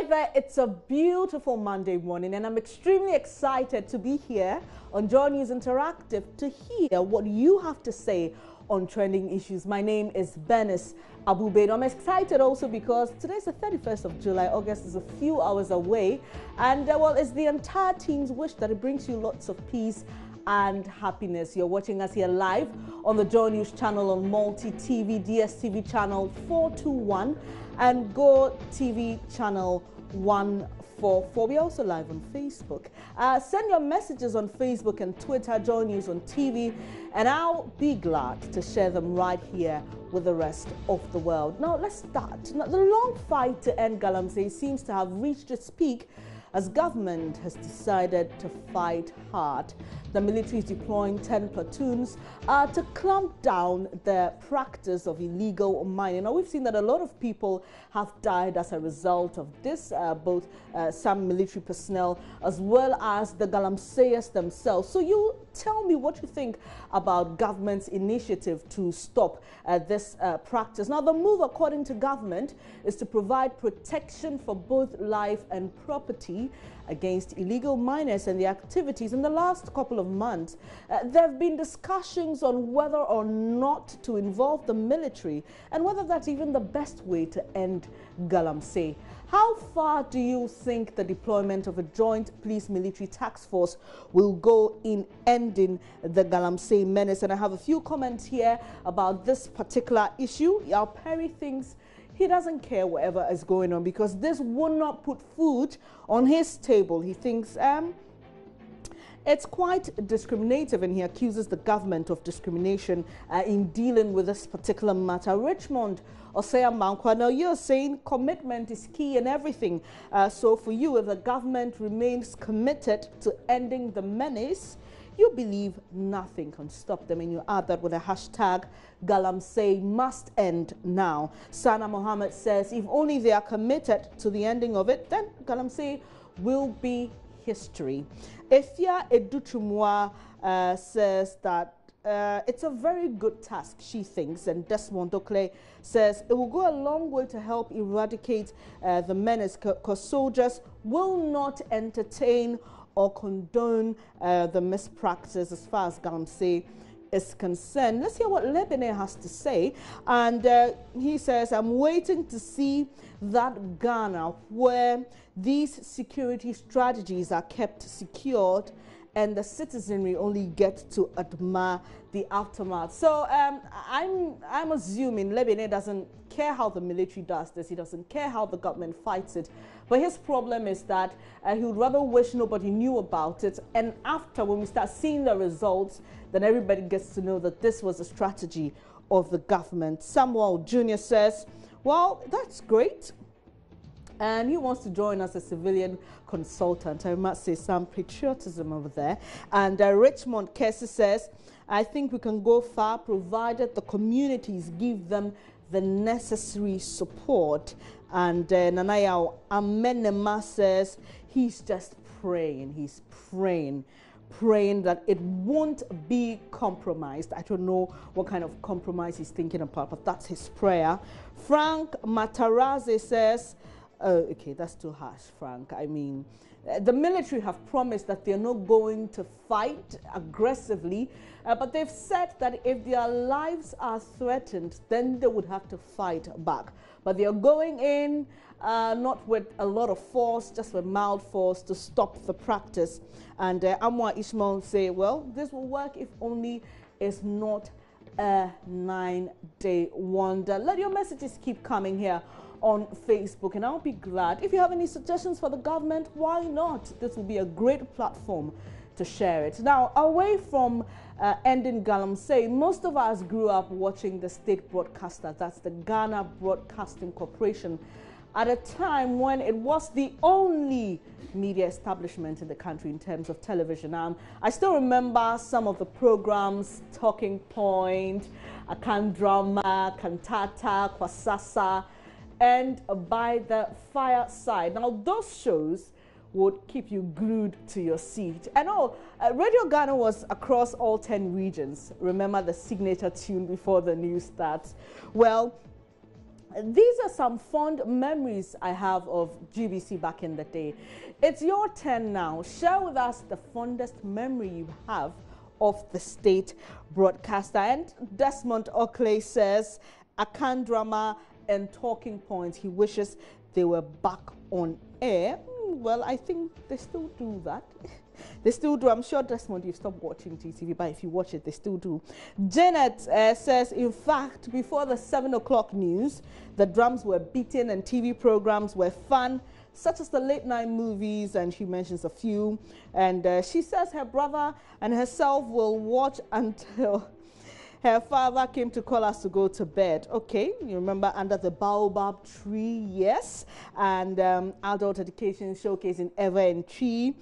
right there, it's a beautiful Monday morning and I'm extremely excited to be here on Joy News Interactive to hear what you have to say on trending issues. My name is Benis Abubedo. I'm excited also because today's the 31st of July. August is a few hours away and well, it's the entire team's wish that it brings you lots of peace and happiness. You're watching us here live on the Joy News channel on Multi TV, DSTV channel 421 and Go TV channel 144. We're also live on Facebook. Send your messages on Facebook and Twitter, Joy News on TV, and I'll be glad to share them right here with the rest of the world. Now let's start. Now, the long fight to end Galamsey seems to have reached its peak as government has decided to fight hard. The military is deploying 10 platoons to clamp down the practice of illegal mining. Now, we've seen that a lot of people have died as a result of this, both some military personnel as well as the Galamseyers themselves. So you tell me what you think about government's initiative to stop this practice. Now, the move, according to government, is to provide protection for both life and property against illegal miners and the activities. In the last couple of months, there have been discussions on whether or not to involve the military and whether that's even the best way to end Galamsey. How far do you think the deployment of a joint police-military task force will go in ending the Galamsey menace? And I have a few comments here about this particular issue. Yao Perry thinks he doesn't care whatever is going on because this will not put food on his table. He thinks it's quite discriminative, and he accuses the government of discrimination in dealing with this particular matter. Richmond Osea Mankwa, now you're saying commitment is key in everything. So for you, if the government remains committed to ending the menace, you believe nothing can stop them, and you add that with a hashtag Galamsey must end now. Sana Mohammed says if only they are committed to the ending of it, then Galamsey will be history. Efia Educhumwa says that it's a very good task, she thinks, and Desmond Dokle says it will go a long way to help eradicate the menace because soldiers will not entertain or condone the mispractice as far as Galamsey is concerned. Let's hear what Lebanon has to say. And he says, I'm waiting to see that Ghana where these security strategies are kept secured and the citizenry only get to admire the aftermath. So I'm assuming Lebanon doesn't care how the military does this. He doesn't care how the government fights it. But his problem is that he would rather wish nobody knew about it. And after, when we start seeing the results, then everybody gets to know that this was a strategy of the government. Samuel Jr. says, well, that's great. And he wants to join as a civilian consultant. I must say some patriotism over there. And Richmond Kessie says, I think we can go far provided the communities give them the necessary support. And Nanayao Amenema says he's just praying. He's praying that it won't be compromised. I don't know what kind of compromise he's thinking about, but that's his prayer. Frank Matarazzi says, oh, okay, that's too harsh, Frank. I mean, the military have promised that they're not going to fight aggressively, but they've said that if their lives are threatened, then they would have to fight back. But they're going in not with a lot of force, just with mild force to stop the practice. And Amwa Ishmael say, well, this will work if only it's not a 9-day wonder. Let your messages keep coming here on Facebook, and I'll be glad. If you have any suggestions for the government, why not? This will be a great platform to share it. Now, away from ending Galamsey, most of us grew up watching the state broadcaster, that's the Ghana Broadcasting Corporation, at a time when it was the only media establishment in the country in terms of television. I still remember some of the programs, Talking Point, Akan Drama, Kantata, Kwasasa, and By the Fireside. Now, those shows would keep you glued to your seat. And Radio Ghana was across all 10 regions. Remember the signature tune before the news starts? Well, These are some fond memories I have of GBC back in the day. It's your turn now. Share with us the fondest memory you have of the state broadcaster. And Desmond Oakley says, Akan drama and talking points. He wishes they were back on air. Well, I think they still do that. They still do. I'm sure, Desmond, you've stopped watching GTV, but if you watch it, they still do. Janet says, in fact, before the 7 o'clock news, the drums were beaten and TV programs were fun, such as the late night movies, and she mentions a few. And she says her brother and herself will watch until her father came to call us to go to bed. Okay, you remember Under the Baobab Tree, yes. And adult education showcasing Ever and Tree.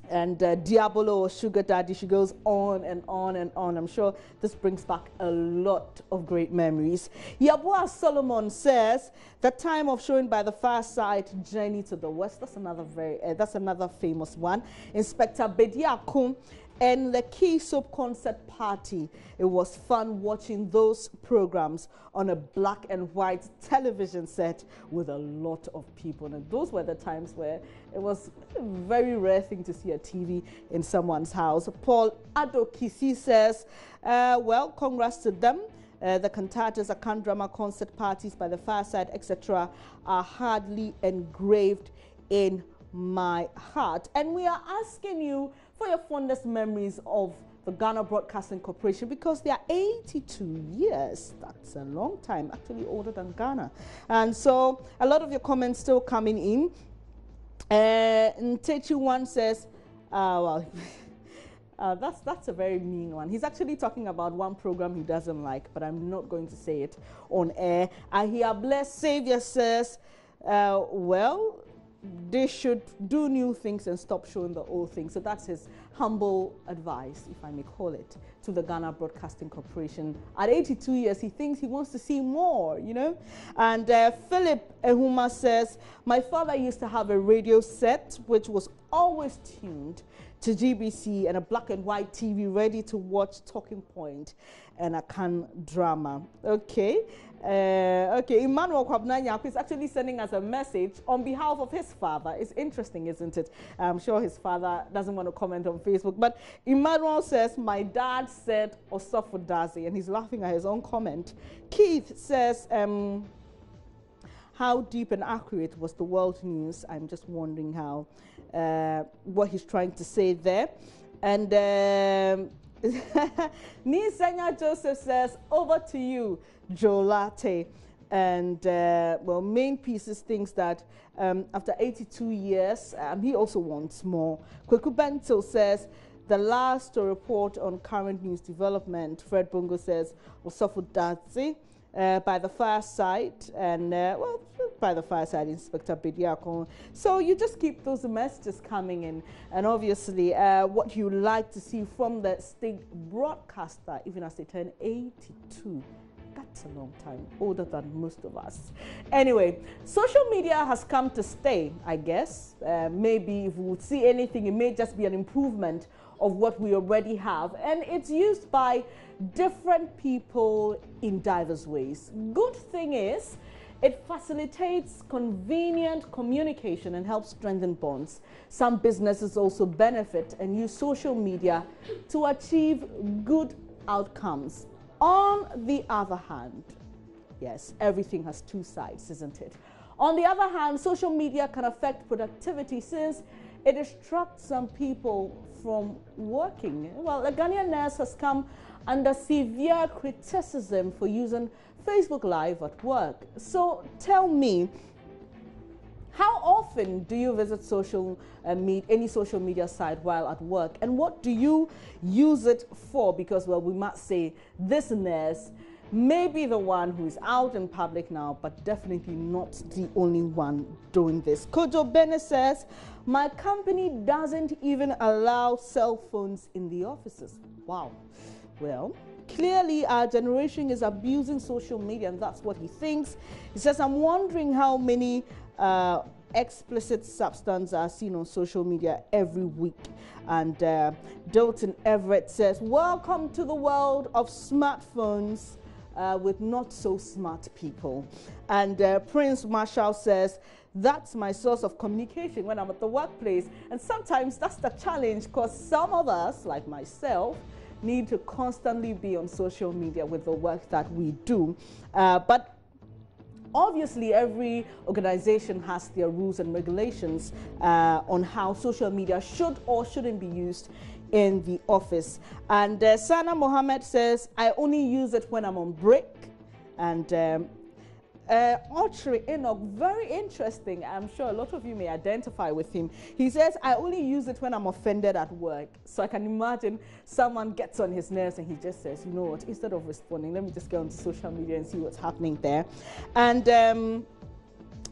And Diabolo, Sugar Daddy. She goes on and on and on. I'm sure this brings back a lot of great memories. Yabua Solomon says the time of showing by the far side, Journey to the West. That's another famous one. Inspector Bediakum and the Key Soap concert party. It was fun watching those programs on a black and white television set with a lot of people. And those were the times where it was a very rare thing to see a TV in someone's house. Paul Adokisi says, well, congrats to them. The cantatas, Akan drama, concert parties by the fireside, etc. are hardly engraved in my heart. And we are asking you for your fondest memories of the Ghana Broadcasting Corporation, because they are 82 years. That's a long time, actually older than Ghana. And so a lot of your comments still coming in. Ntechi one says, well, that's a very mean one. He's actually talking about one program he doesn't like, but I'm not going to say it on air. Ahia Blessed Savior says, well, they should do new things and stop showing the old things. So that's his humble advice, if I may call it, to the Ghana Broadcasting Corporation. At 82 years, he thinks he wants to see more, you know. And Philip Ehuma says, my father used to have a radio set which was always tuned to GBC and a black and white TV ready to watch Talking Point and Akan drama. Okay. Okay, Emmanuel Kwabnanya is actually sending us a message on behalf of his father. It's interesting, isn't it? I'm sure his father doesn't want to comment on Facebook, but Emmanuel says, my dad said Osofo Dazi, and he's laughing at his own comment. Keith says, how deep and accurate was the world news? I'm just wondering how, what he's trying to say there. And Nisanya Joseph says, over to you, Joe Latte. And well, main pieces thinks that after 82 years, he also wants more. Kweku Bento says, the last to report on current news development. Fred Bongo says, Osofo Dazi by the fireside, and well, by the fireside, Inspector Bediakon. So you just keep those messages coming in, and obviously what you like to see from the state broadcaster, even as they turn 82. That's a long time, older than most of us. Anyway, social media has come to stay, I guess. Maybe if we would see anything, it may just be an improvement of what we already have. And it's used by different people in diverse ways. Good thing is, it facilitates convenient communication and helps strengthen bonds. Some businesses also benefit and use social media to achieve good outcomes. On the other hand, yes, everything has two sides, isn't it? On the other hand, social media can affect productivity since it distracts some people from working. Well, a Ghanaian nurse has come under severe criticism for using Facebook Live at work. So tell me, how often do you visit any social media site while at work, and what do you use it for? Because, well, we must say this nurse may be the one who is out in public now, but definitely not the only one doing this. Kojo Bene says, my company doesn't even allow cell phones in the offices. Wow. Well, clearly our generation is abusing social media, and that's what he thinks. He says, I'm wondering how many explicit substance are seen on social media every week. And Dalton Everett says, welcome to the world of smartphones. with not so smart people. And Prince Marshall says, that's my source of communication when I'm at the workplace. And sometimes that's the challenge, because some of us, like myself, need to constantly be on social media with the work that we do. But obviously, every organization has their rules and regulations on how social media should or shouldn't be used in the office. And Sana Mohammed says, I only use it when I'm on break. And Archery Enoch, very interesting. I'm sure a lot of you may identify with him. He says, I only use it when I'm offended at work. So I can imagine someone gets on his nerves and he just says, you know what, instead of responding, let me just go onto social media and see what's happening there. And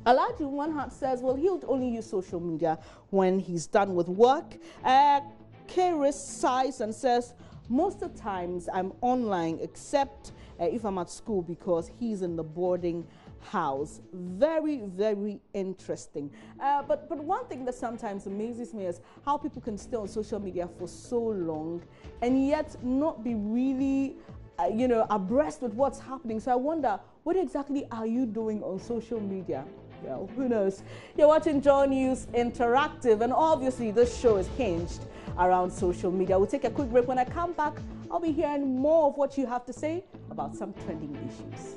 Elijah One Heart says, well, he'll only use social media when he's done with work. Karis sighs and says, most of the times I'm online except if I'm at school, because he's in the boarding house. Very, very interesting. But one thing that sometimes amazes me is how people can stay on social media for so long and yet not be really abreast with what's happening. So I wonder, what exactly are you doing on social media? Well, who knows? You're watching Joy News Interactive, and obviously this show is hinged around social media. We'll take a quick break. When I come back, I'll be hearing more of what you have to say about some trending issues.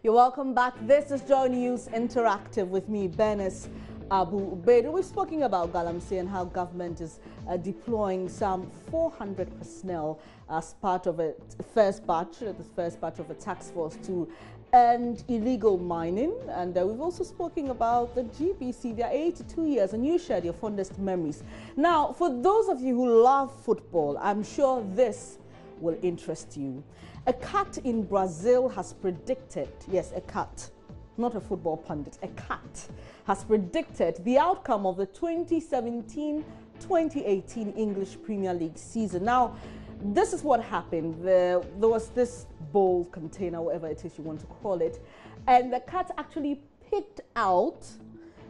You're welcome back. This is Joy News Interactive with me, Benes Abu Ubaid. We've spoken about Galamsey and how government is deploying some 400 personnel as part of the first batch of a task force to end illegal mining. And we've also spoken about the GBC. They're 82 years, and you shared your fondest memories. Now, for those of you who love football, I'm sure this will interest you. A cat in Brazil has predicted, yes, a cat, not a football pundit, a cat has predicted the outcome of the 2017-2018 English Premier League season. Now, this is what happened. There was this bowl container, whatever it is you want to call it, and the cat actually picked out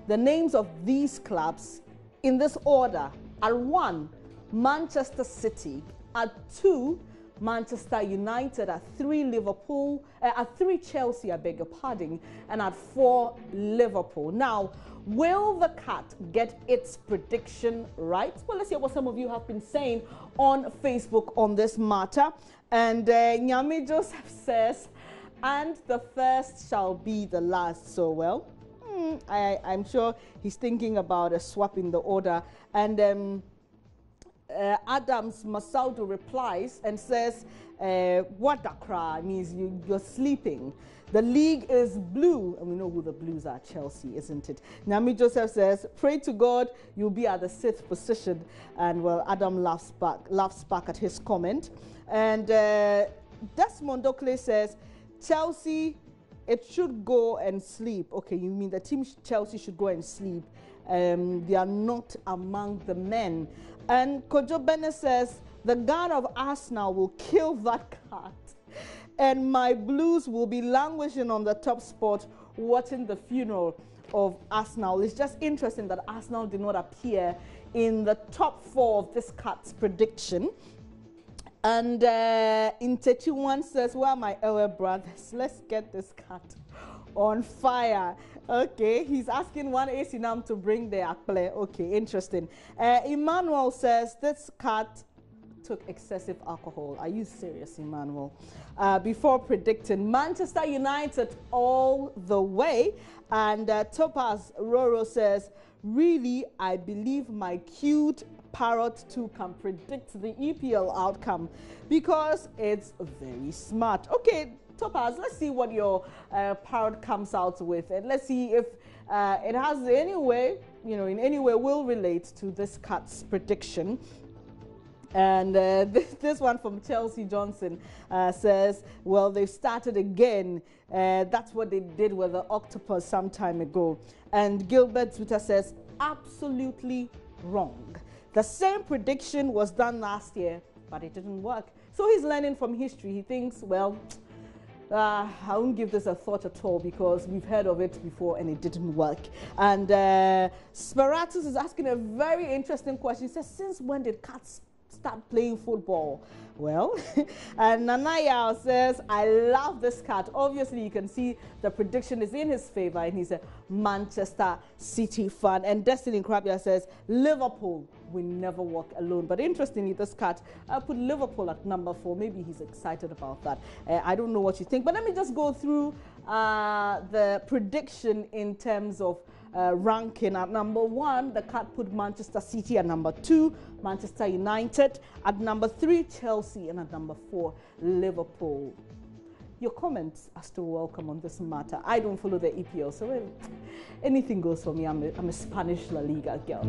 the names of these clubs in this order. At 1, Manchester City. At 2, Manchester United. At 3, Liverpool. At 3, Chelsea, I beg your pardon. And at 4, Liverpool. Now, will the cat get its prediction right? Well, let's hear what some of you have been saying on Facebook on this matter. And Nyami Joseph says, and the first shall be the last. So, well, I'm sure he's thinking about a swap in the order. And Adams Masaudu replies and says, what Dakra means you're sleeping. The league is blue, and we know who the Blues are, Chelsea, isn't it? Nami Joseph says, pray to God you'll be at the 6th position. And well, Adam laughs back at his comment. And Desmond Oakley says, Chelsea, it should go and sleep. Okay, you mean the team Chelsea should go and sleep. They are not among the men. And Kojo Bene says, the gun of Arsenal will kill that cat. And my Blues will be languishing on the top spot watching the funeral of Arsenal. It's just interesting that Arsenal did not appear in the top 4 of this cat's prediction. And Intechi1 says, well, my elder brothers, let's get this cat on fire. Okay, he's asking one AC Nam to bring the akple. Okay, interesting. Emmanuel says, this cat took excessive alcohol. Are you serious, Emmanuel? Before predicting Manchester United all the way. And Topaz Roro says, really, I believe my cute parrot too can predict the EPL outcome because it's very smart. Okay, Topaz, let's see what your parrot comes out with, and let's see if it has any way, in any way will relate to this cat's prediction. And this one from Chelsea Johnson says, well, they started again. That's what they did with the octopus some time ago. And Gilbert Twitter says, absolutely wrong. The same prediction was done last year, but it didn't work. So he's learning from history. He thinks, well, I won't give this a thought at all because we've heard of it before and it didn't work. And Sparatus is asking a very interesting question. He says, since when did cats start playing football? Well, and Nanaya says, I love this cat. Obviously, you can see the prediction is in his favor, and he's a Manchester City fan. And Destiny Krabia says, Liverpool will never walk alone. But interestingly, this cat put Liverpool at number 4. Maybe he's excited about that. I don't know what you think. But let me just go through the prediction in terms of ranking. At number 1, the cat put Manchester City. At number 2, Manchester United. At number 3, Chelsea. And at number 4, Liverpool. Your comments are still welcome on this matter. I don't follow the EPL, so anything goes for me. I'm a Spanish La Liga girl.